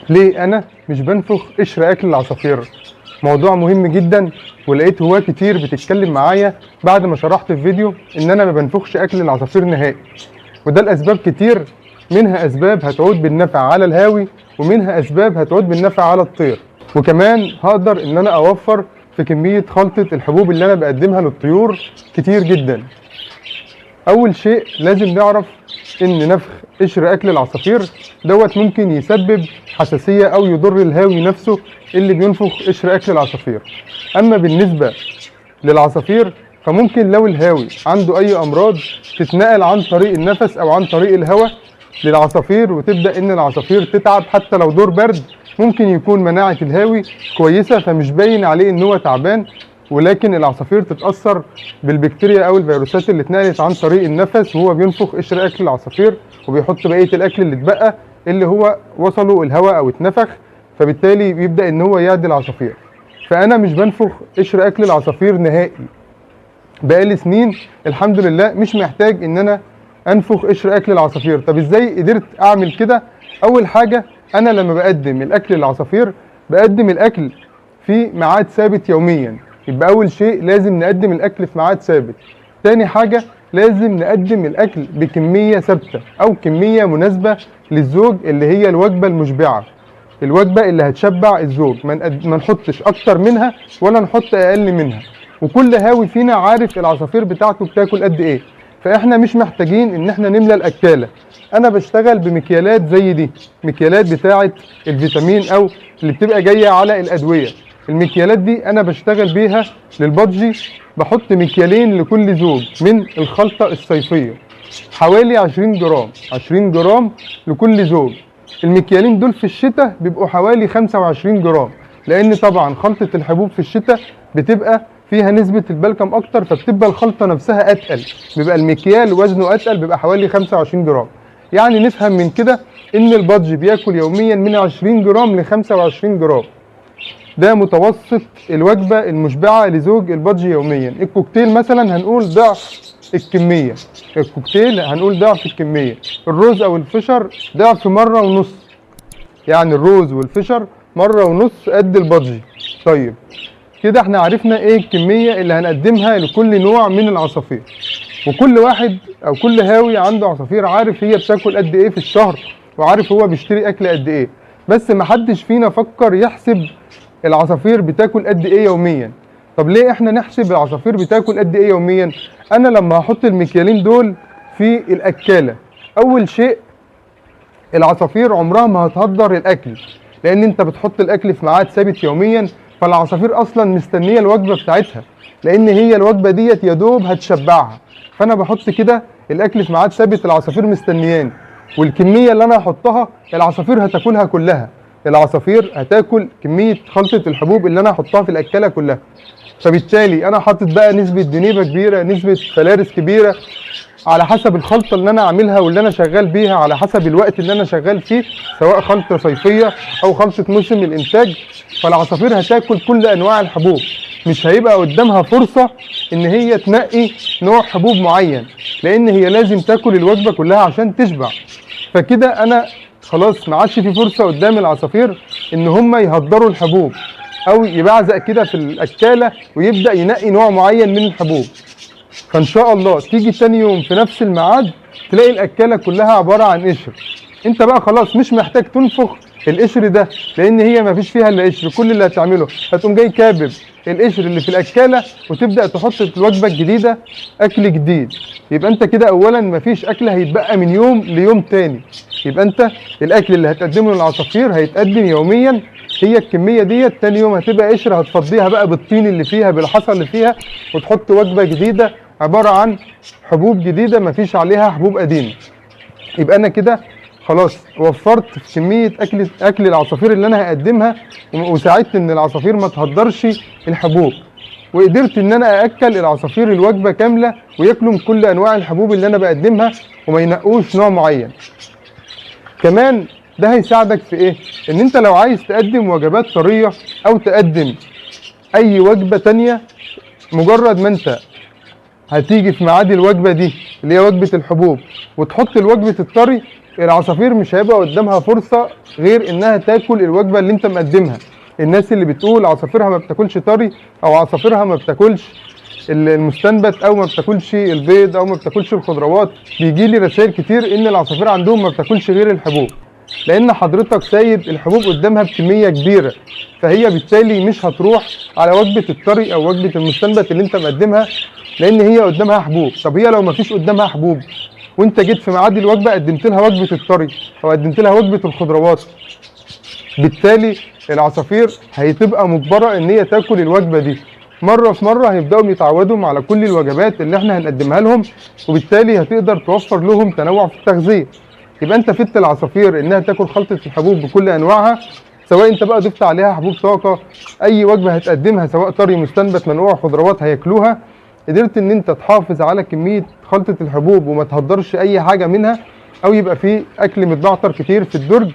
ليه انا مش بنفخ قشر اكل العصافير؟ موضوع مهم جدا، ولقيت هواة كتير بتتكلم معايا بعد ما شرحت في فيديو ان انا ما بنفخش اكل العصافير نهائي. وده لاسباب كتير، منها اسباب هتعود بالنفع على الهاوي، ومنها اسباب هتعود بالنفع على الطير. وكمان هقدر ان انا اوفر في كمية خلطة الحبوب اللي انا بقدمها للطيور كتير جدا. اول شيء لازم نعرف ان نفخ قشر اكل العصافير دوت ممكن يسبب حساسية او يضر الهاوي نفسه اللي بينفخ قشر اكل العصافير. اما بالنسبة للعصافير فممكن لو الهاوي عنده اي امراض تتنقل عن طريق النفس او عن طريق الهواء للعصافير، وتبدأ ان العصافير تتعب. حتى لو دور برد ممكن يكون مناعة الهاوي كويسة فمش باين عليه ان هو تعبان، ولكن العصافير تتأثر بالبكتيريا او الفيروسات اللي اتنقلت عن طريق النفس وهو بينفخ قشر اكل العصافير، وبيحط بقية الاكل اللي اتبقى اللي هو وصله الهواء او اتنفخ، فبالتالي بيبدأ ان هو يعدي العصافير. فانا مش بنفخ قشر اكل العصافير نهائي، بقالي سنين الحمد لله مش محتاج ان انا انفخ قشر اكل العصافير. طب ازاي قدرت اعمل كده؟ اول حاجة، انا لما بقدم الاكل للعصافير بقدم الاكل في ميعاد ثابت يوميا. يبقى اول شيء لازم نقدم الاكل في ميعاد ثابت. تاني حاجة، لازم نقدم الاكل بكمية ثابتة او كمية مناسبة للزوج اللي هي الوجبة المشبعة، الوجبة اللي هتشبع الزوج. ما نحطش اكتر منها ولا نحط اقل منها. وكل هاوي فينا عارف العصافير بتاعته بتاكل قد ايه، فاحنا مش محتاجين ان احنا نملى الاكالة. انا بشتغل بمكيالات زي دي، مكيالات بتاعة الفيتامين او اللي بتبقى جاية على الادوية. المكيالات دي انا بشتغل بيها للبادجي، بحط مكيالين لكل زوج من الخلطة الصيفية، حوالي 20 جرام لكل زوج. المكيالين دول في الشتاء بيبقوا حوالي 25 جرام، لان طبعا خلطة الحبوب في الشتاء بتبقى فيها نسبة البلكم اكتر، فبتبقى الخلطة نفسها اتقل، بيبقى المكيال وزنه اتقل، بيبقى حوالي 25 جرام. يعني نفهم من كده ان البادجي بياكل يوميا من 20 جرام ل 25 جرام. ده متوسط الوجبة المشبعة لزوج البادجي يوميا. الكوكتيل مثلا هنقول ضعف الكمية، الكوكتيل هنقول ضعف الكمية. الروز او الفشر ضعف مرة ونص، يعني الروز والفشر مرة ونص قد البادجي. طيب كده احنا عرفنا ايه الكمية اللي هنقدمها لكل نوع من العصافير، وكل واحد او كل هاوي عنده عصافير عارف هي بتاكل قد ايه في الشهر، وعارف هو بيشتري اكل قد ايه. بس محدش فينا فكر يحسب العصافير بتاكل قد ايه يوميا. طب ليه احنا نحسب العصافير بتاكل قد ايه يوميا؟ انا لما هحط المكيالين دول في الاكالة، اول شيء العصافير عمرها ما هتهدر الاكل، لان انت بتحط الاكل في ميعاد ثابت يوميا، فالعصافير اصلا مستنيه الوجبه بتاعتها، لان هي الوجبه ديت يا دوب هتشبعها. فانا بحط كده الاكل في ميعاد ثابت، العصافير مستنياني، والكميه اللي انا هحطها العصافير هتاكلها كلها. العصافير هتاكل كميه خلطه الحبوب اللي انا هحطها في الاكله كلها. فبالتالي انا حاطط بقى نسبه دنيبه كبيره، نسبه فلارس كبيره، على حسب الخلطه اللي انا عاملها واللي انا شغال بيها، على حسب الوقت اللي انا شغال فيه، سواء خلطه صيفيه او خلطه موسم الانتاج. فالعصافير هتاكل كل انواع الحبوب، مش هيبقى قدامها فرصه ان هي تنقي نوع حبوب معين، لان هي لازم تاكل الوجبه كلها عشان تشبع. فكده انا خلاص ما عادش في فرصه قدام العصافير ان هم يهدروا الحبوب او يبعزق كده في الاكاله ويبدا ينقي نوع معين من الحبوب. فان شاء الله تيجي تاني يوم في نفس الميعاد تلاقي الاكاله كلها عباره عن قشر. انت بقى خلاص مش محتاج تنفخ القشر ده، لان هي ما فيش فيها الا قشر. كل اللي هتعمله هتقوم جاي كابب القشر اللي في الاكاله وتبدا تحط الوجبه الجديده اكل جديد. يبقى انت كده اولا ما فيش اكل هيتبقى من يوم ليوم تاني. يبقى انت الاكل اللي هتقدمه للعصافير هيتقدم يوميا، هي الكميه ديت. تاني يوم هتبقى قشر هتفضيها بقى بالطين اللي فيها بالحصى اللي فيها، وتحط وجبه جديده عباره عن حبوب جديده ما فيش عليها حبوب قديمه. يبقى انا كده خلاص وفرت في كميه اكل العصافير اللي انا هقدمها، وساعدت ان العصافير ما تهدرش الحبوب، وقدرت ان انا ااكل العصافير الوجبه كامله وياكلوا من كل انواع الحبوب اللي انا بقدمها وما ينقوش نوع معين. كمان ده هيساعدك في ايه؟ ان انت لو عايز تقدم وجبات طريه او تقدم اي وجبه تانيه، مجرد ما انت هتيجي في ميعاد الوجبه دي اللي هي وجبه الحبوب وتحط الوجبه الطري، العصافير مش هيبقى قدامها فرصه غير انها تاكل الوجبه اللي انت مقدمها. الناس اللي بتقول عصافيرها ما بتاكلش طري او عصافيرها ما بتاكلش المستنبت او ما بتاكلش البيض او ما بتاكلش الخضروات، بيجي لي رسائل كتير ان العصافير عندهم ما بتاكلش غير الحبوب، لان حضرتك سايب الحبوب قدامها بكميه كبيره، فهي بالتالي مش هتروح على وجبه الطري او وجبه المستنبت اللي انت مقدمها، لان هي قدامها حبوب. طب هي لو ما فيش قدامها حبوب وانت جيت في ميعاد الوجبه قدمت لها وجبه الطري او قدمت لها وجبه الخضروات، بالتالي العصافير هتبقى مجبره ان هي تاكل الوجبه دي. مره في مره هيبداوا يتعودوا على كل الوجبات اللي احنا هنقدمها لهم، وبالتالي هتقدر توفر لهم تنوع في التغذيه. يبقى انت فدت العصافير انها تاكل خلطه الحبوب بكل انواعها، سواء انت بقى ضفت عليها حبوب طاقه، اي وجبه هتقدمها سواء طري مستنبت منقوع خضروات هياكلوها. قدرت ان انت تحافظ على كميه خلطه الحبوب وما تهدرش اي حاجه منها، او يبقى فيه اكل متبعتر كتير في الدرج.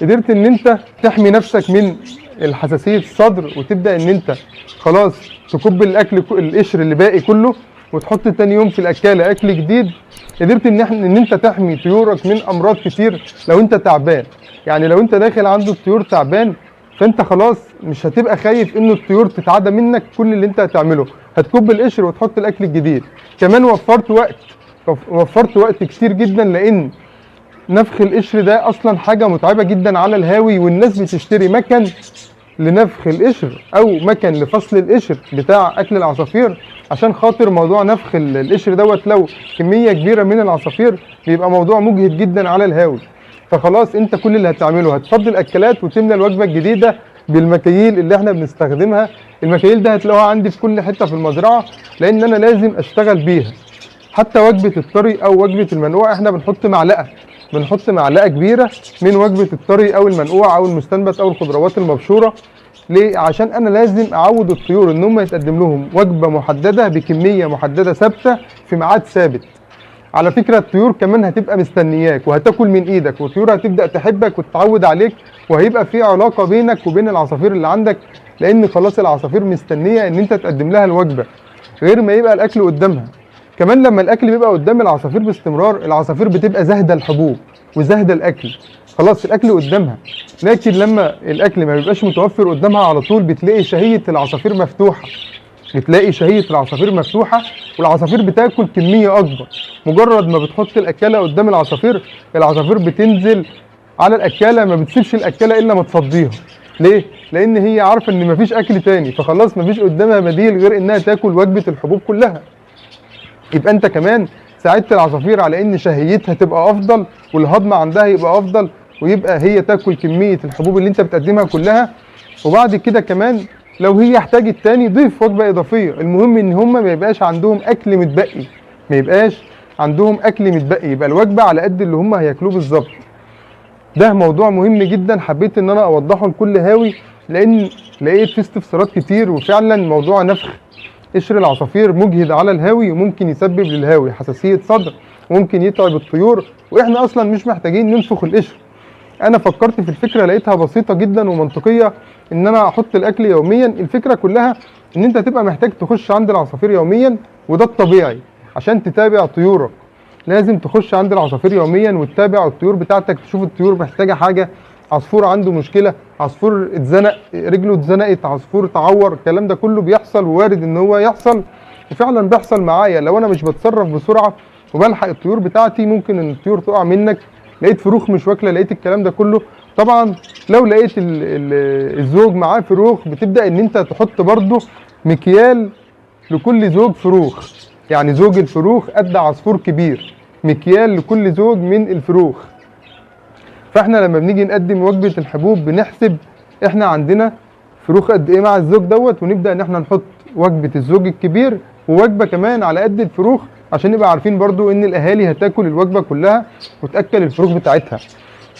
قدرت ان انت تحمي نفسك من الحساسيه الصدر، وتبدا ان انت خلاص تكب الاكل القشر اللي باقي كله وتحط تاني يوم في الاكاله اكل جديد. قدرت ان انت تحمي طيورك من امراض كتير لو انت تعبان. يعني لو انت داخل عند الطيور تعبان، فانت خلاص مش هتبقى خايف ان الطيور تتعدى منك. كل اللي انت هتعمله هتكب القشر وتحط الاكل الجديد. كمان وفرت وقت كتير جدا، لان نفخ القشر ده اصلا حاجه متعبه جدا على الهاوي، والناس بتشتري مكن لنفخ القشر او مكن لفصل القشر بتاع اكل العصافير، عشان خاطر موضوع نفخ القشر دوت لو كميه كبيره من العصافير بيبقى موضوع مجهد جدا على الهاوي. فخلاص انت كل اللي هتعمله هتفضي الاكلات وتملى الوجبه الجديده بالمكاييل اللي احنا بنستخدمها. المكاييل ده هتلاقوها عندي في كل حته في المزرعه، لان انا لازم اشتغل بيها. حتى وجبه الطري او وجبه المنقوع احنا بنحط معلقه كبيره من وجبه الطري او المنقوع او المستنبت او الخضروات المبشوره. ليه؟ عشان انا لازم اعود الطيور ان هم يتقدم لهم وجبه محدده بكميه محدده ثابته في ميعاد ثابت. على فكره الطيور كمان هتبقى مستنياك وهتاكل من ايدك، والطيور هتبدا تحبك وتتعود عليك، وهيبقى في علاقه بينك وبين العصافير اللي عندك، لان خلاص العصافير مستنيه ان انت تقدم لها الوجبه غير ما يبقى الاكل قدامها. كمان لما الاكل بيبقى قدام العصافير باستمرار، العصافير بتبقى زاهده الحبوب وزاهده الاكل، خلاص الاكل قدامها. لكن لما الاكل ما بيبقاش متوفر قدامها على طول، بتلاقي شهيه العصافير مفتوحه، والعصافير بتاكل كميه اكبر. مجرد ما بتحط الاكاله قدام العصافير بتنزل على الاكاله، ما بتسيبش الاكاله الا ما تفضيها. ليه؟ لان هي عارفه ان مفيش اكل تاني، فخلاص مفيش قدامها بديل غير انها تاكل وجبه الحبوب كلها. يبقى انت كمان ساعدت العصافير على ان شهيتها تبقى افضل والهضم عندها يبقى افضل، ويبقى هي تاكل كميه الحبوب اللي انت بتقدمها كلها. وبعد كده كمان لو هي احتاجت تاني ضيف وجبه اضافيه. المهم ان هم ما يبقاش عندهم اكل متبقي، يبقى الوجبه على قد اللي هم هياكلوه بالظبط. ده موضوع مهم جدا حبيت ان انا اوضحه لكل هاوي، لان لقيت فيه استفسارات كتير. وفعلا موضوع نفخ قشر العصافير مجهد على الهاوي، وممكن يسبب للهاوي حساسيه صدر، وممكن يتعب الطيور، واحنا اصلا مش محتاجين ننفخ القشر. انا فكرت في الفكره لقيتها بسيطه جدا ومنطقيه، ان انا احط الاكل يوميا. الفكره كلها ان انت تبقى محتاج تخش عند العصافير يوميا، وده الطبيعي عشان تتابع طيورك. لازم تخش عند العصافير يوميا وتتابع الطيور بتاعتك، تشوف الطيور محتاجه حاجه، عصفور عنده مشكله، عصفور اتزنق رجله اتزنقت، عصفور اتعور. الكلام ده كله بيحصل ووارد ان هو يحصل، وفعلا بيحصل معايا. لو انا مش بتصرف بسرعه وبلحق الطيور بتاعتي ممكن ان الطيور تقع منك. لقيت فروخ مش واكله، لقيت الكلام ده كله. طبعا لو لقيت الزوج معاه فروخ، بتبدا ان انت تحط برضه مكيال لكل زوج فروخ، يعني زوج الفروخ قد عصفور كبير، مكيال لكل زوج من الفروخ. فاحنا لما بنيجي نقدم وجبه الحبوب بنحسب احنا عندنا فروخ قد ايه مع الزوج دوت، ونبدا ان احنا نحط وجبه الزوج الكبير ووجبه كمان على قد الفروخ، عشان نبقى عارفين برضو ان الاهالي هتاكل الوجبه كلها وتاكل الفروخ بتاعتها.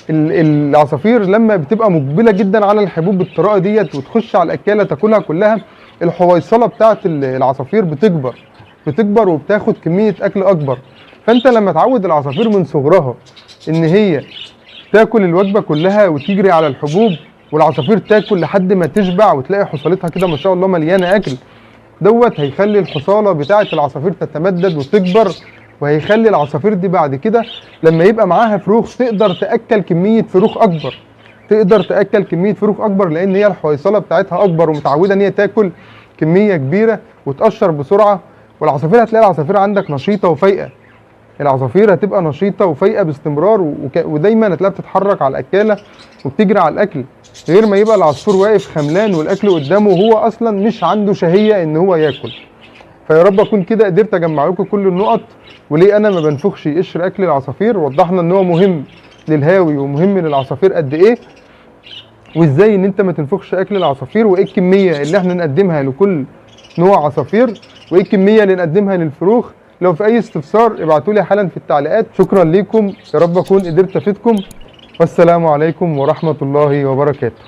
العصافير لما بتبقى مقبله جدا على الحبوب بالطريقه ديت وتخش على الاكاله تاكلها كلها، الحويصله بتاعت العصافير بتكبر وبتاخد كميه اكل اكبر. فانت لما تعود العصافير من صغرها ان هي تاكل الوجبه كلها وتجري على الحبوب، والعصافير تاكل لحد ما تشبع وتلاقي حصالتها كده ما شاء الله مليانه اكل، دوت هيخلي الحصاله بتاعه العصافير تتمدد وتكبر وهيخلي العصافير دي بعد كده لما يبقى معاها فروخ تقدر تاكل كميه فروخ اكبر، لان هي الحويصله بتاعتها اكبر ومتعوده ان هي تاكل كميه كبيره وتقشر بسرعه. والعصافير هتلاقي العصافير عندك نشيطه وفايقه، العصافير هتبقى نشيطه وفايقه باستمرار، ودايما هتلاقيها بتتحرك على الاكاله وبتجري على الاكل، غير ما يبقى العصفور واقف خملان والاكل قدامه وهو اصلا مش عنده شهيه ان هو ياكل. فيا رب اكون كده قدرت اجمع لكم كل النقط وليه انا ما بنفخش قشر اكل العصافير. وضحنا ان هو مهم للهاوي ومهم للعصافير قد ايه، وازاي ان انت ما تنفخش اكل العصافير، وايه الكميه اللي احنا نقدمها لكل نوع عصافير، وايه الكميه اللي نقدمها للفروخ. لو في اي استفسار ابعتوا لي حالا في التعليقات. شكرا ليكم، يا رب اكون قدرت افيدكم، والسلام عليكم ورحمه الله وبركاته.